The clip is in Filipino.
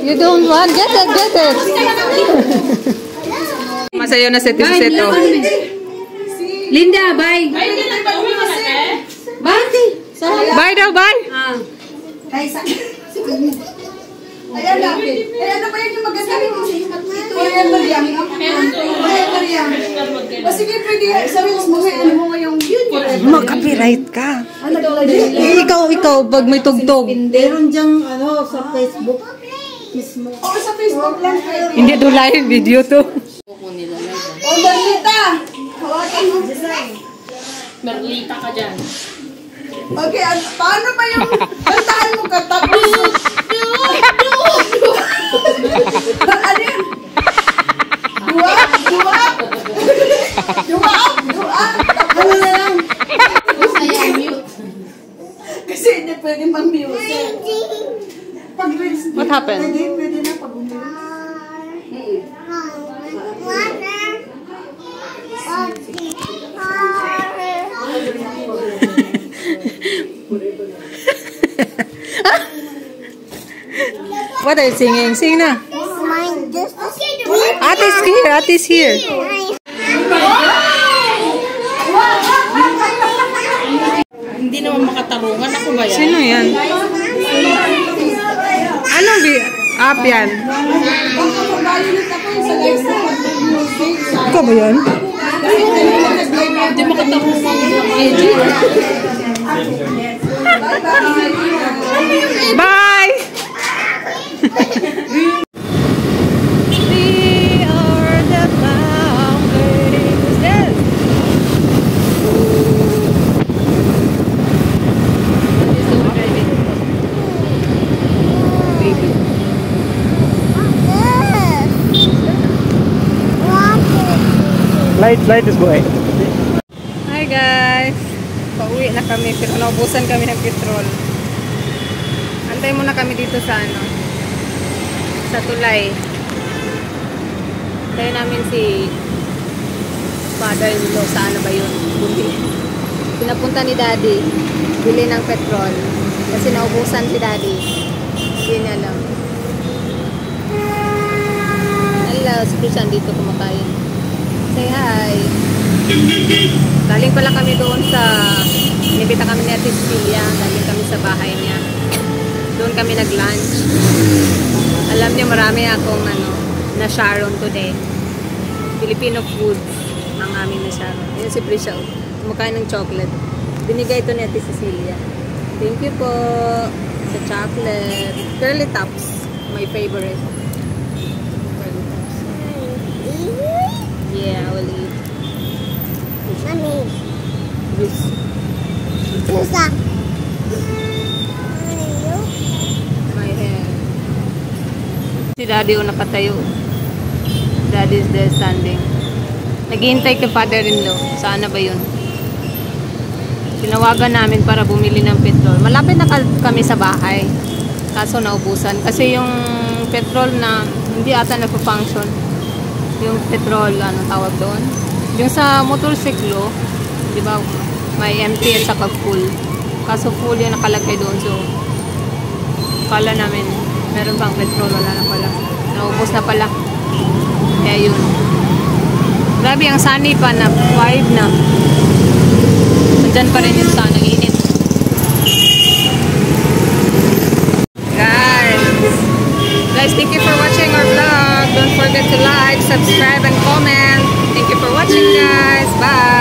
You don't want? Get it, get it. Masayo na set yung seto. Linda, bye. Bye. Bye daw, bye. Ayan na. Ayan na ba yun yung maganda? Ayan ba yan? Ayan ba yan? O sige, pwede. Sabi mo ngayong Mag-copyright ka. Ikaw, pag may tugtog. meron dyang sa Facebook mismo. Oo, sa Facebook lang. Hindi do live video to. O, Merlita! Hawakan mo. Merlita ka dyan. Okay, paano ba yung kantahan mo katapos? Ano yun? Dua. Ano na lang? Kasi hindi pwede mag-mute. What happened? Pwede na pag-mute. What are you singing? Sing na. Ati's here. Ati's here. Hindi naman makatarungan. Ako ba yan? Sino yan? Anong app yan? Ikaw ba yan? Hindi makatarungan. Bye! We are the founders. Yes. Light is going. Hi guys. Pauwi na kami pero naubusan kami ng petrol. Antay muna kami dito sa sa tulay. Tayo namin si father-in-law sa ba yun? Bumili. Pinapunta ni daddy bili ng petrol kasi naubusan si daddy. Hindi niya alam. Hello, si Christian dito kumakain. Say hi. Galing pala kami doon sa inibita kami ni Ate Cecilia. Galing kami sa bahay niya. Doon kami nag-lunch. Alam niyo marami akong na Sharon today. Filipino foods ang aming na Sharon. Ayun si Prisha. Kumakain ng chocolate. Binigay ito ni Ate Cecilia. Thank you po sa chocolate. Curly Tops. My favorite. Curly Tops. Yeah, I will eat. Mommy. Juice. My hair. Si Daddy nakatayo. Daddy is there standing. Naghihintay kay father-in-law. Saan na ba yun? Tinawagan namin para bumili ng petrol. Malapit na kami sa bahay. Kaso naubusan. Kasi yung petrol na hindi ata nagpo-function. Yung petrol, tawag doon? Yung sa motorsiklo, di ba, may empty at saka full. Kaso full yung nakalagay doon. So, kala namin, meron bang petrol? Wala na pala. Naubos na pala. Kaya yun. Grabe, ang sunny pa na 5 na. Nandyan pa rin yung sun. Ang init. Guys, thank you for watching our vlog. Don't forget to like, subscribe, and comment. Thank you for watching, guys. Bye!